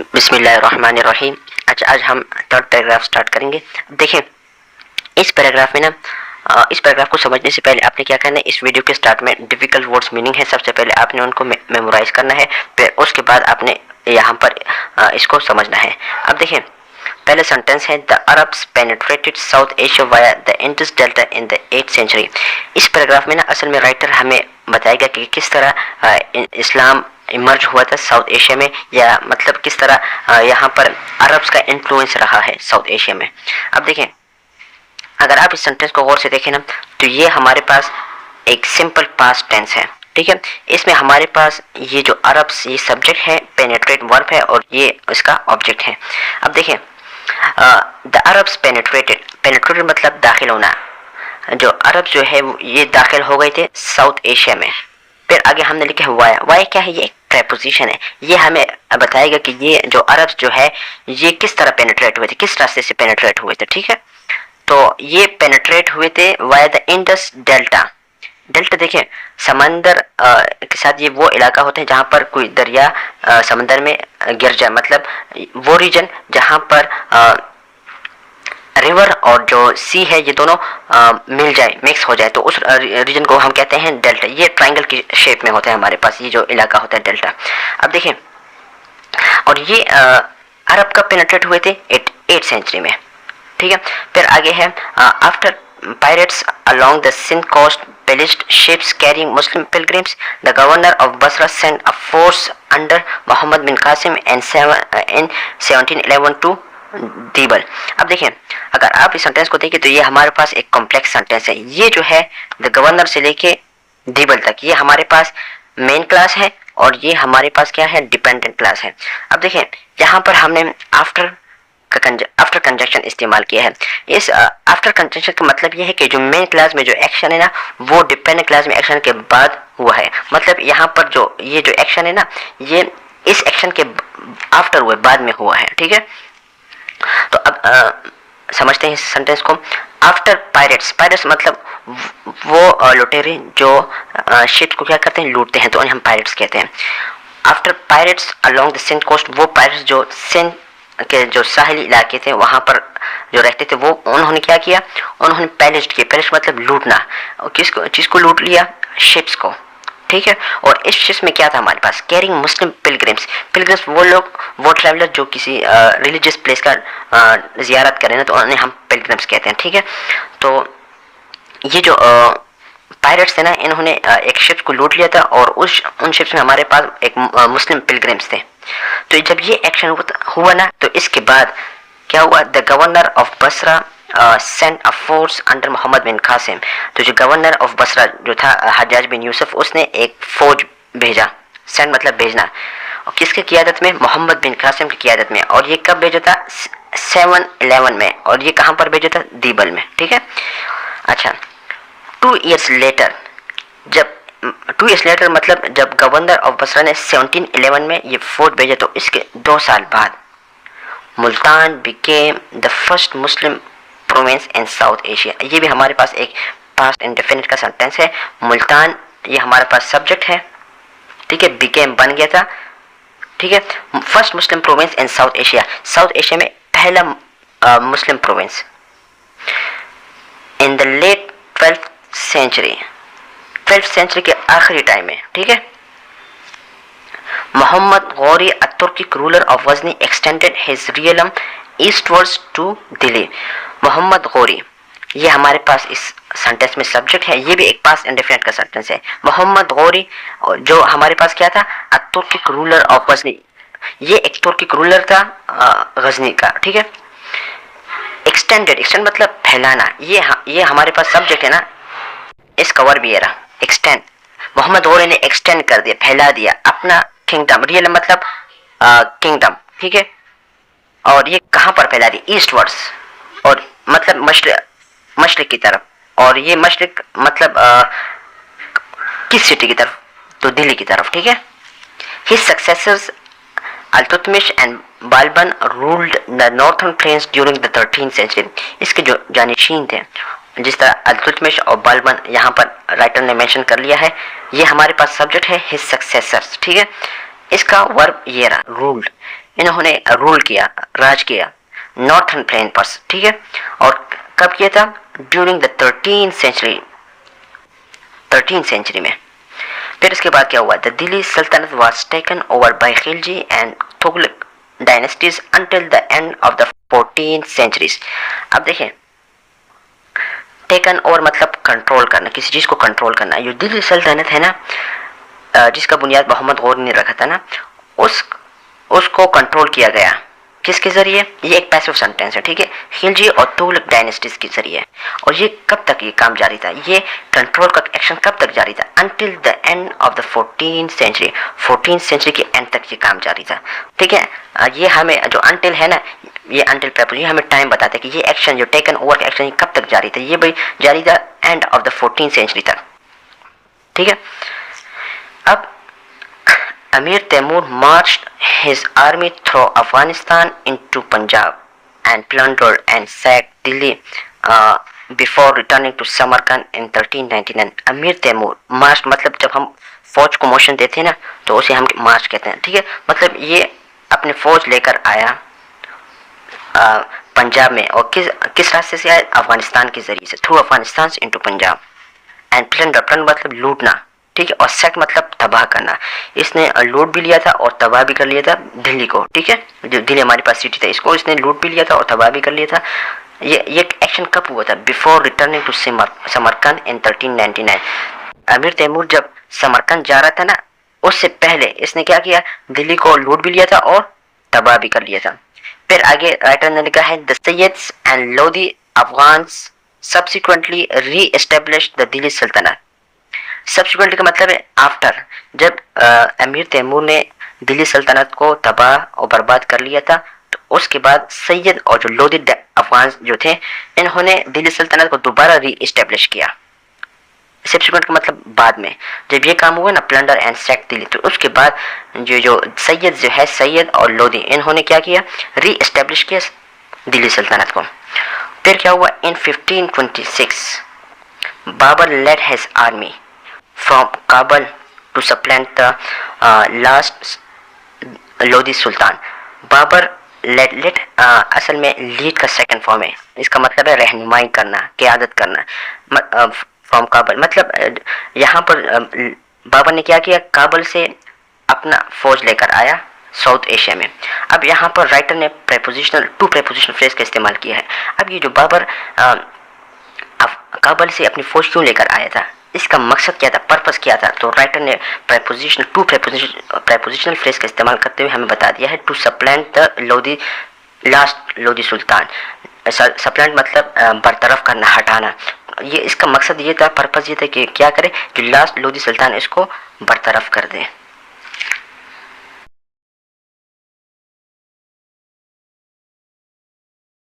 बिस्मिल्लाहिर्रहमानिर्रहीम। अच्छा, आज हम थर्ड पैराग्राफ स्टार्ट करेंगे। देखिए, इस पैराग्राफ में ना इस पैराग्राफ को समझने से पहले आपने क्या करना है, इस वीडियो के स्टार्ट में डिफिकल्ट वर्ड्स मीनिंग है, सबसे पहले आपने उनको मेमोराइज करना है, फिर उसके बाद आपने यहाँ पर इसको समझना है। अब देखिए, पहले सेंटेंस है the Arabs penetrated South Asia via the Indus delta in the 8th century. इस पैराग्राफ में ना असल में राइटर हमें बताएगा कि किस तरह इस्लाम इमर्ज हुआ था साउथ एशिया में, या मतलब किस तरह यहाँ पर अरब्स का इन्फ्लुएंस रहा है साउथ एशिया में। अब देखें, अगर आप इस सेंटेंस को गौर से देखें ना, तो ये हमारे पास एक सिंपल पास्ट टेंस है, ठीक है। इसमें हमारे पास ये जो अरब्स, ये सब्जेक्ट है, पेनिट्रेट वर्ब है और ये इसका ऑब्जेक्ट है। अब देखें, द अरब्स पेनिट्रेटेड, पेनिट्रेटेड मतलब दाखिल होना। जो अरब जो है ये दाखिल हो गए थे साउथ एशिया में। फिर आगे हमने लिखा है वाया। वाया क्या है? ये एक प्रेपोजिशन है। ये हमें बताएगा कि ये जो अरब जो है ये किस तरह पेनिट्रेट हुए थे, किस रास्ते से पेनिट्रेट हुए थे, ठीक है। तो ये पेनिट्रेट हुए थे via the Indus delta. Delta देखें, समंदर के साथ ये वो इलाका होता है जहाँ पर कोई दरिया समंदर में गिर जाए, मतलब वो रीजन जहाँ पर रिवर और जो सी है ये दोनों मिल जाए, मिक्स हो जाए, तो उस रीजन को हम कहते हैं डेल्टा। ये ट्रायंगल की शेप में होता है हमारे पास, ये जो इलाका होता है डेल्टा। अब देखिए, और ये अरब कब पेनिट्रेट हुए थे? 8th सेंचुरी में, ठीक है। फिर आगे है after pirates along the Sindh coast pillaged ships carrying Muslim pilgrims, the governor of Basra sent a force under Muhammad bin Qasim in 1711 to Debal. अब देखिए, अगर आप इस सेंटेंस को देखें तो ये हमारे पास एक कॉम्प्लेक्स सेंटेंस है। ये जो है द गवर्नर से लेके दीबल तक, ये हमारे पास मेन क्लास है और ये हमारे पास क्या है? डिपेंडेंट क्लास है। अब देखिए, यहाँ पर हमने आफ्टर कंजक्शन इस्तेमाल किया है। इस आफ्टर कंजक्शन का मतलब ये है कि जो मेन क्लास में जो एक्शन है ना, वो डिपेंडेंट क्लास में एक्शन के बाद हुआ है। मतलब यहाँ पर जो ये जो एक्शन है ना, ये इस एक्शन के आफ्टर हुआ, बाद में हुआ है, ठीक है। तो अब समझते हैं इस सेंटेंस को। आफ्टर पायरेट्स, पायरेट्स मतलब वो लुटेरे जो शिप को क्या करते हैं? लूटते हैं, तो उन्हें हम पायरेट्स कहते हैं। After pirates along the Sindh coast, वो पायरेट्स जो सिंध के जो साहिली इलाके थे वहां पर जो रहते थे, वो उन्होंने क्या किया? उन्होंने पैलेस्ड किया। पैलेस्ड मतलब लूटना। और किसको, चीज़ लूट लिया? शिप्स को, ठीक है। और इस शिप्स में क्या था हमारे पास? कैरिंग मुस्लिम पिलग्रिम्स। पिलग्रिम्स वो लोग, वो ट्रैवलर जो किसी रिलीजियस प्लेस का जियारत करें ना, तो उन्हें हम पिलग्रिम्स कहते हैं, ठीक है। तो ये जो पायरेट्स थे ना, इन्होंने एक शिप को लूट लिया था और उन शिप्स में हमारे पास एक मुस्लिम पिलग्रिम्स थे। तो जब ये एक्शन हुआ ना, तो इसके बाद क्या हुआ? The governor of Basra sent a force under Muhammad bin Qasim. तो जो गवर्नर ऑफ बसरा जो था हज्जाज बिन यूसुफ, उसने एक फौज भेजा। सेंट मतलब भेजना। और किसकी क़ियादत में? मोहम्मद बिन कासिम की क़ियादत में। और ये कब भेजा था? 711 में। और ये कहाँ पर भेजा था? दीबल में, ठीक है। अच्छा, 2 years लेटर, जब 2 years लेटर मतलब जब गवर्नर ऑफ बसरा ने 1711 में ये फौज भेजा, तो इसके 2 साल बाद Multan became the first Muslim province in South Asia. ये भी हमारे पास एक पास्ट इंडेफिनिट का सेंटेंस है। मुल्तान ये हमारे पास सब्जेक्ट है, ठीक है। बिकेम बन गया था, ठीक है। First Muslim province in South Asia, South Asia में पहला Muslim province. In the late 12th century, 12th century के आखिरी टाइम में, ठीक है। Muhammad Ghori a Turkic ruler of Ghazni extended his realm eastwards to Delhi. Muhammad Ghori ये हमारे पास इस सेंटेंस में सब्जेक्ट है। ये भी एक पास्ट इंडेफिनिट का सेंटेंस है। मोहम्मद गौरी जो हमारे पास क्या था? अ तुर्किक रूलर ऑफ गजनी। ये एक तुर्किक रूलर था गजनी का, ठीक है। एक्सटेंडेड, एक्सटेंड मतलब फैलाना। ये हमारे पास सब्जेक्ट है ना, इसका वर्ब भी रहा एक्सटेंड। मोहम्मद गौरी ने एक्सटेंड कर दिया, फैला दिया अपना किंगडम। रियल मतलब किंगडम, ठीक है। और ये कहाँ पर फैला दिया? ईस्टवर्ड्स, और मतलब मशरिक की तरफ। और ये मशरिक मतलब किस सिटी की तरफ? तो दिल्ली की तरफ, ठीक है। His successors Iltutmish and Balban ruled the northern plains during the 13th century. इसके जो जानिशीन थे, जिस तरह अल्तुतमिश और बालबन यहाँ पर राइटर ने मेंशन कर लिया है, ये हमारे पास सब्जेक्ट है हिज सक्सेसर्स, ठीक है। इसका वर्ब ये रहा रूल्ड। इन्होंने रूल किया, राज किया नॉर्थन प्लेन पर, ठीक है। और कब किया था? ड्यूरिंग द 13th सेंचुरी में। फिर इसके बाद क्या हुआ? द दिल्ली सल्तनत was taken over by Khilji and Tughlaq dynasties until the end of the 14th centuries। अब देखें, टेकन ओवर मतलब कंट्रोल करना, किसी चीज को कंट्रोल करना। ये दिल्ली सल्तनत है ना, जिसका बुनियाद मोहम्मद गौरी ने रखा था ना, उसको कंट्रोल किया गया। किसके जरिए? ये एक पैसिव सेंटेंस है, ठीक है, खिलजी और तुगलक डायनेस्टीज के जरिए। और ये कब तक ये काम जारी था? ये कंट्रोल का एक्शन कब तक जारी था? Until the end of the 14th century। 14th century के एंड तक ये काम जारी था, ठीक है। ये हमें जो अंटिल है ना, ये अंटिल प्रपोजिशन ये हमें टाइम बताता है कि ये एक्शन जो टेकन ओवर का एक्शन कब तक जारी था। ये भाई जारी था end of the 14th century तक, ठीक है। अब Amir Temur marched his army through Afghanistan into Punjab and plundered and sacked Delhi before returning to Samarkand in 1399। अमीर तैमूर मार्च मतलब जब हम फौज को मोशन देते हैं ना तो उसे हम मार्च कहते हैं, ठीक है। मतलब ये अपने फौज लेकर आया पंजाब में, और किस रास्ते से आया? अफगानिस्तान के जरिए से, through Afghanistan into Punjab. And plunder मतलब लूटना, ठीक है, और सेट मतलब तबाह करना। इसने लूट भी लिया था और तबाह भी कर लिया था दिल्ली को, ठीक है। जो दिल्ली हमारे पास सिटी था, इसको इसने लूट भी लिया था और तबाह भी कर लिया था। ये एक्शन कब हुआ था? बिफोर रिटर्निंग टू समरकंद इन 1399। अमीर तैमूर जब समरकंद जा रहा था ना, उससे पहले इसने क्या किया? दिल्ली को लूट भी लिया था और तबाह भी कर लिया था। फिर आगे राइटर ने लिखा है the Sayyids and Lodi Afghans subsequently reestablish the Delhi sultanate. Subsequently का मतलब है आफ्टर, जब अमीर तैमूर ने दिल्ली सल्तनत को तबाह और बर्बाद कर लिया था, तो उसके बाद सैयद और जो लोधी अफगान जो थे, इन्होंने दिल्ली सल्तनत को दोबारा री एस्टेब्लिश किया। सब्सिक्वेंट का मतलब बाद में, जब ये काम हुआ ना, प्लंडर एंड सैक दिल्ली, तो उसके बाद जो सैयद जो है, सैयद और लोधी, इन्होंने क्या किया? री एस्टेब्लिश किया दिल्ली सल्तनत को। फिर क्या हुआ? In 1526 Babur led his army from Kabul to supplant the last Lodi Sultan। Babur led असल में लीड का सेकंड फॉर्म है, इसका मतलब है रहनुमाई करना, क़यादत करना। फ्रॉम काबुल मतलब यहाँ पर बाबर ने क्या किया? काबुल से अपना फौज लेकर आया साउथ एशिया में। अब यहाँ पर राइटर ने टू प्रेपोजिशनल फ्रेज का इस्तेमाल किया है। अब ये जो बाबर काबुल से अपनी फौज क्यों लेकर आया था, इसका मकसद क्या था, पर्पस क्या था, तो राइटर ने प्रेपोजिशनल फ्रेज का इस्तेमाल करते हुए हमें बता दिया है टू सप्लेंट द लास्ट लोधी सुल्तान। सप्लेंट मतलब बरतरफ करना, हटाना। ये इसका मकसद ये था, पर्पस ये था कि क्या करे, जो लास्ट लोधी सुल्तान इसको बरतरफ कर दे।